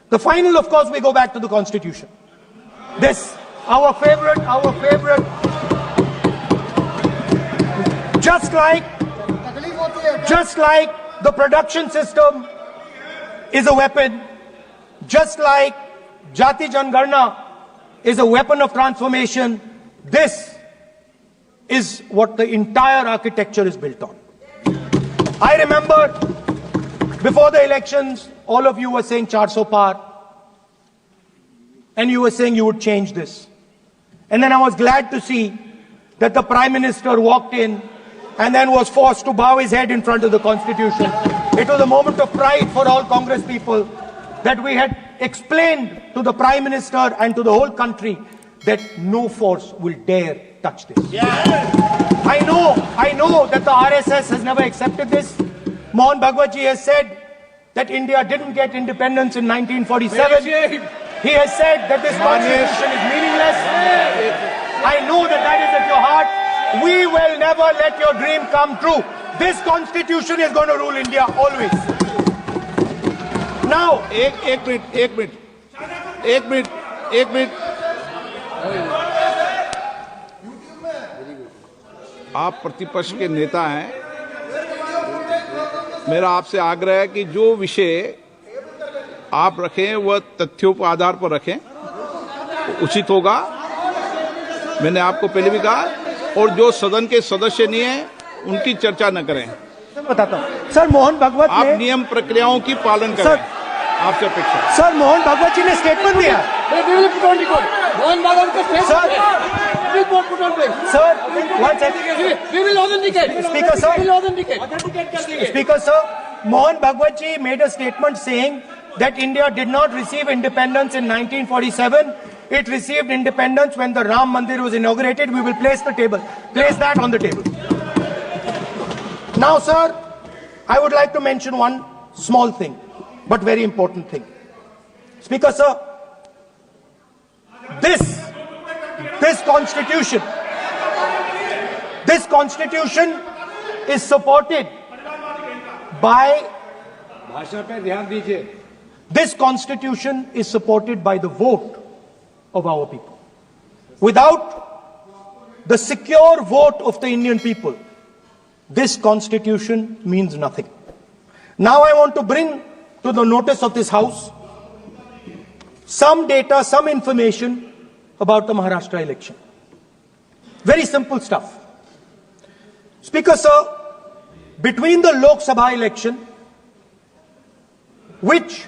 The final, of course, we go back to the Constitution. This, our favorite, just like the production system is a weapon, just like Jati Jangarna is a weapon of transformation, this is what the entire architecture is built on. I remember before the elections, all of you were saying 400 par, and you were saying you would change this. And then I was glad to see that the Prime Minister walked in and then was forced to bow his head in front of the Constitution. It was a moment of pride for all Congress people that we had explained to the Prime Minister and to the whole country that no force will dare touch this. Yeah. I know that the RSS has never accepted this. Mohan Bhagwatji has said that India didn't get independence in 1947. He has said that this constitution is meaningless. I know that that is at your heart. We will never let your dream come true. This constitution is going to rule India always. Now, एक minute आप प्रतिपक्ष के नेता हैं, मेरा आपसे आग्रह है कि जो विषय आप रखें वह तथ्यों पर आधार पर रखें, उचित होगा। मैंने आपको पहले भी कहा, और जो सदन के सदस्य नहीं हैं उनकी चर्चा न करें। बताता हूं सर, मोहन भागवत आप नियम प्रक्रियाओं की पालन करें, आपसे अपेक्षा। सर, मोहन भागवत जी ने स्टेटमेंट दिया। मोहन भागवत का Speaker sir, Mohan Bhagwat ji made a statement saying that India did not receive independence in 1947. It received independence when the Ram Mandir was inaugurated. We will place that on the table. Now, sir, I would like to mention one small thing, but very important thing. Speaker sir, this constitution is supported by this constitution is supported by the vote of our people. Without the secure vote of the Indian people, this constitution means nothing. Now I want to bring to the notice of this House some data, some information about the Maharashtra election. Very simple stuff. Speaker sir, between the Lok Sabha election, which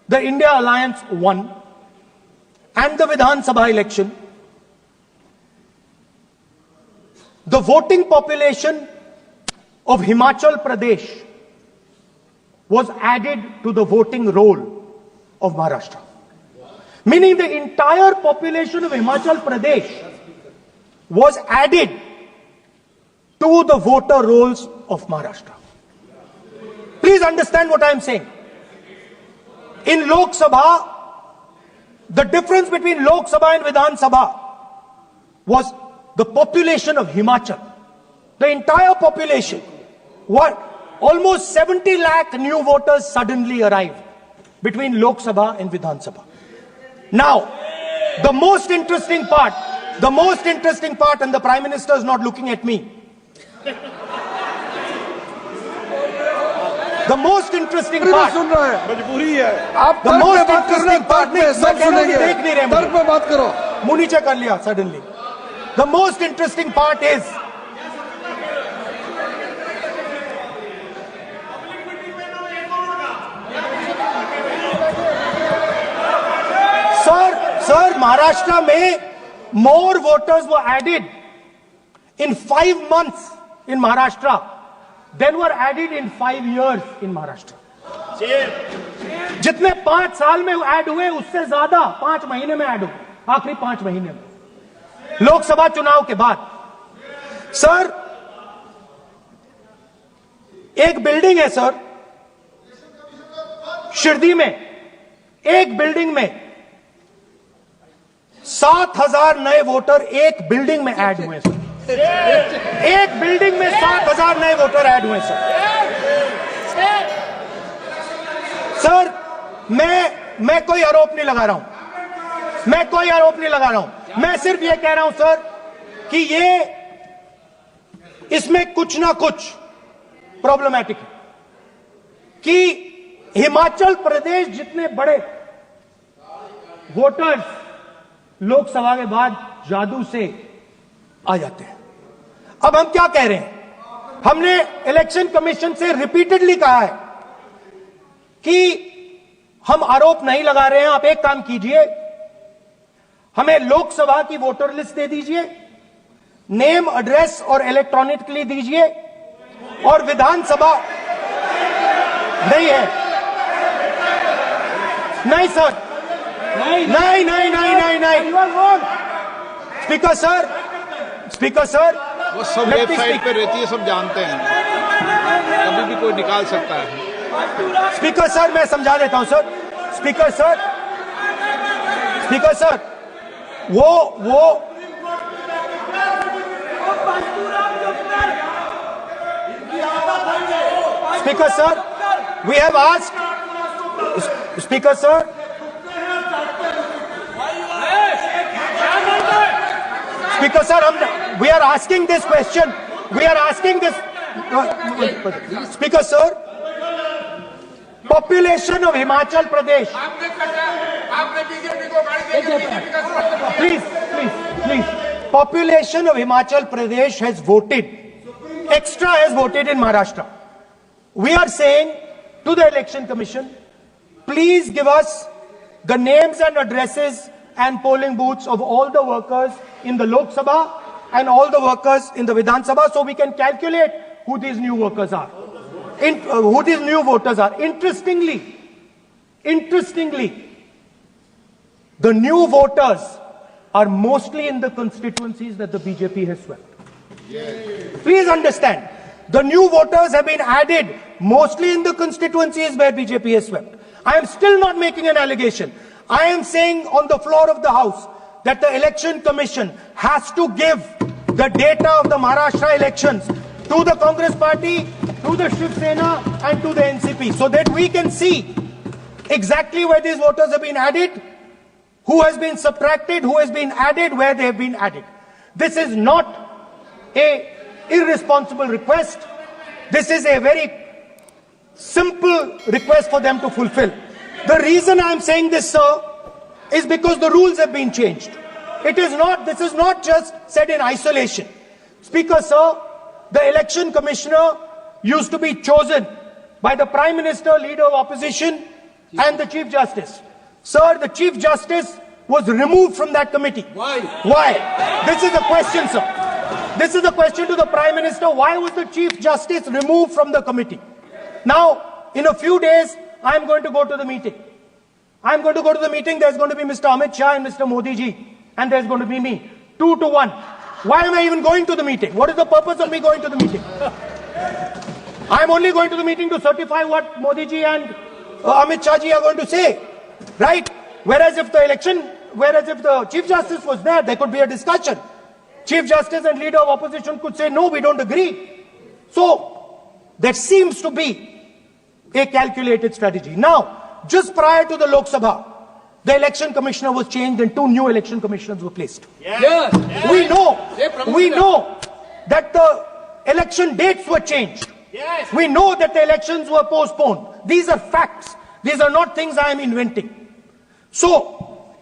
the India Alliance won, and the Vidhan Sabha election, the voting population of Himachal Pradesh was added to the voting roll of Maharashtra. Meaning the entire population of Himachal Pradesh was added to the voter rolls of Maharashtra. Please understand what I am saying. In Lok Sabha, the difference between Lok Sabha and Vidhan Sabha was the population of Himachal. The entire population. What? Almost 70 lakh new voters suddenly arrived between Lok Sabha and Vidhan Sabha. Now, the most interesting part, and the Prime Minister is not looking at me. The most interesting part, मुंह नीचे कर लिया suddenly. The most interesting part is Sir, Maharashtra में more voters were added in 5 months in Maharashtra than were added in 5 years in Maharashtra. जितने 5 साल में add हुए उससे ज्यादा 5 महीने में ऐड हुए, आखिरी 5 महीने में लोकसभा चुनाव के बाद। सर, एक बिल्डिंग है सर शिरडी में, एक बिल्डिंग में 7,000 नए वोटर एक बिल्डिंग में ऐड हुए सर। एक बिल्डिंग में 7,000 नए वोटर ऐड हुए सर। सर, मैं मैं कोई आरोप नहीं लगा रहा हूं, मैं कोई आरोप नहीं लगा रहा हूं। मैं सिर्फ ये कह रहा हूं सर कि ये इसमें कुछ ना कुछ प्रॉब्लमैटिक है कि हिमाचल प्रदेश जितने बड़े वोटर्स लोकसभा के बाद जादू से आ जाते हैं। अब हम क्या कह रहे हैं, हमने इलेक्शन कमीशन से रिपीटेडली कहा है कि हम आरोप नहीं लगा रहे हैं, आप एक काम कीजिए, हमें लोकसभा की वोटर लिस्ट दे दीजिए, नेम एड्रेस और इलेक्ट्रॉनिकली दीजिए, और विधानसभा नहीं है, नहीं सर, नहीं नहीं नहीं नहीं नहीं नहीं स्पीकर सर, स्पीकर सर, वो सब वेबसाइट पे रहती है, सब जानते हैं, कभी भी कोई निकाल सकता है। स्पीकर सर मैं समझा देता हूं सर, स्पीकर सर, स्पीकर सर, वो speaker sir, we have asked, speaker sir, speaker sir, हम we are asking this question, we are asking this, speaker sir, population of Himachal Pradesh, please, population of Himachal Pradesh has voted, extra has voted in Maharashtra. We are saying to the election commission, please give us the names and addresses and polling booths of all the workers in the Lok Sabha and all the workers in the Vidhan Sabha, so we can calculate who these new workers are, who these new voters are. Interestingly, the new voters are mostly in the constituencies that the BJP has swept. Please understand, the new voters have been added mostly in the constituencies where BJP has swept. I am still not making an allegation. I am saying on the floor of the House that the Election Commission has to give the data of the Maharashtra elections to the Congress Party, to the Shiv Sena and to the NCP, so that we can see exactly where these voters have been added, who has been subtracted, who has been added, where they have been added. This is not a irresponsible request. This is a very simple request for them to fulfill. The reason I am saying this, sir, is because the rules have been changed. This is not just said in isolation. Speaker, sir, the election commissioner used to be chosen by the Prime Minister, Leader of Opposition, and the Chief Justice. Sir, the Chief Justice was removed from that committee. Why? Why? This is the question, sir. This is the question to the Prime Minister. Why was the Chief Justice removed from the committee? Now, in a few days, I am going to go to the meeting. I am going to go to the meeting. There's going to be Mr. Amit Shah and Mr. Modi ji. And there's going to be me. 2-1. Why am I even going to the meeting? What is the purpose of me going to the meeting? I am only going to the meeting to certify what Modi ji and Amit Shah ji are going to say. Right? Whereas if the Chief Justice was there could be a discussion. Chief Justice and Leader of Opposition could say, no, we don't agree. So, there seems to be a calculated strategy. Now, just prior to the Lok Sabha, the election commissioner was changed and 2 new election commissioners were placed. Yes. We know that the election dates were changed. Yes. We know that the elections were postponed. These are facts. These are not things I am inventing. So,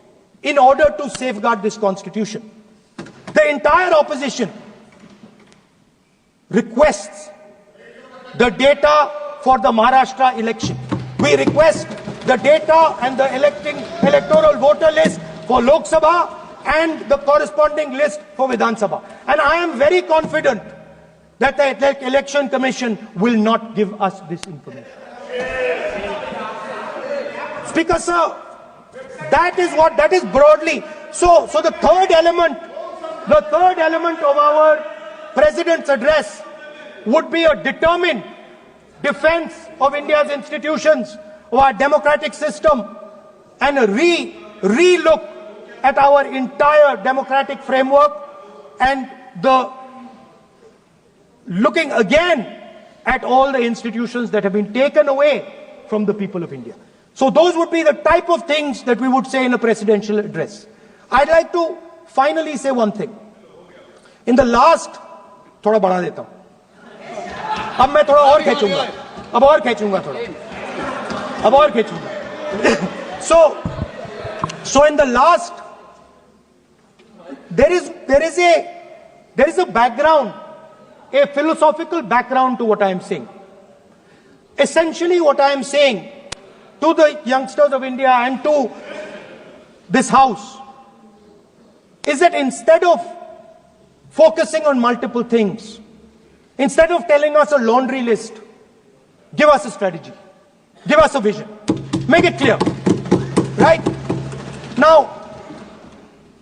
in order to safeguard this constitution, the entire opposition requests the data for the Maharashtra election. We request the data and the electoral voter list for Lok Sabha and the corresponding list for Vidhan Sabha. And I am very confident that the Election Commission will not give us this information. Speaker, sir, that is broadly. So the third element of our President's address would be a determined defense of India's institutions, of our democratic system, and a re-look at our entire democratic framework, and the looking again at all the institutions that have been taken away from the people of India. So those would be the type of things that we would say in a presidential address. I'd like to finally say one thing. In the last, थोड़ा बढ़ा देता हूं, अब मैं थोड़ा और खींचूंगा, अब और खींचूंगा थोड़ा, अब और खींचूंगा. So in the last, there is a background, a philosophical background to what I am saying. Essentially, what I am saying to the youngsters of India and to this house is that instead of focusing on multiple things, instead of telling us a laundry list, give us a strategy, give us a vision, make it clear, right? Now,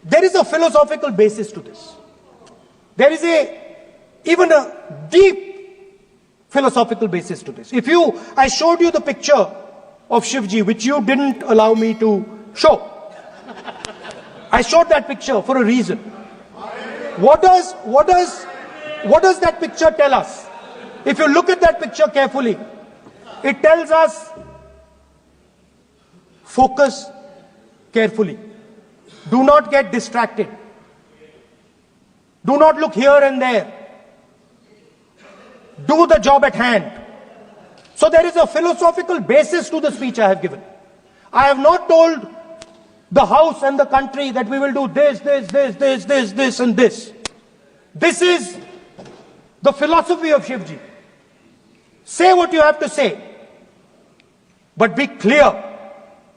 there is a philosophical basis to this. There is even a deep philosophical basis to this. I showed you the picture of Shivji, which you didn't allow me to show. I showed that picture for a reason. What does that picture tell us? If you look at that picture carefully, it tells us focus carefully. Do not get distracted. Do not look here and there. Do the job at hand. So there is a philosophical basis to the speech I have given. I have not told the House and the country that we will do this, and this. This is the philosophy of Shivji. Say what you have to say, but be clear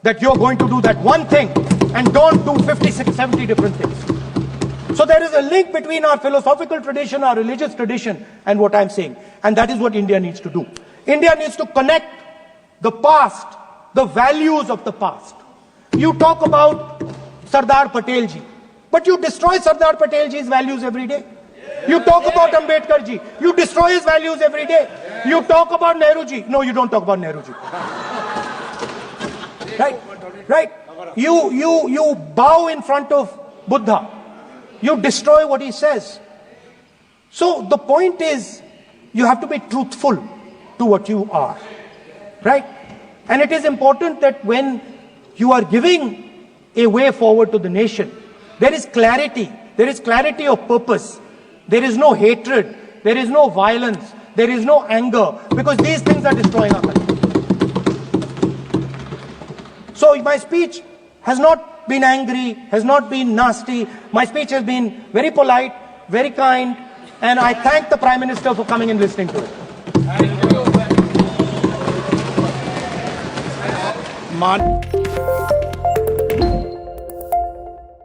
that you're going to do that one thing and don't do 56, 70 different things. So there is a link between our philosophical tradition, our religious tradition, and what I'm saying. And that is what India needs to do. India needs to connect the past, the values of the past. You talk about Sardar Patel ji, but you destroy Sardar Patel ji's values every day. You talk about Ambedkar ji, you destroy his values every day. You talk about Nehru ji. No, you don't talk about Nehru ji. Right? You bow in front of Buddha. You destroy what he says. So the point is, you have to be truthful to what you are. Right? And it is important that when you are giving a way forward to the nation, there is clarity. There is clarity of purpose. There is no hatred. There is no violence. There is no anger. Because these things are destroying our country. So my speech has not been angry, has not been nasty. My speech has been very polite, very kind, and I thank the Prime Minister for coming and listening to it. Man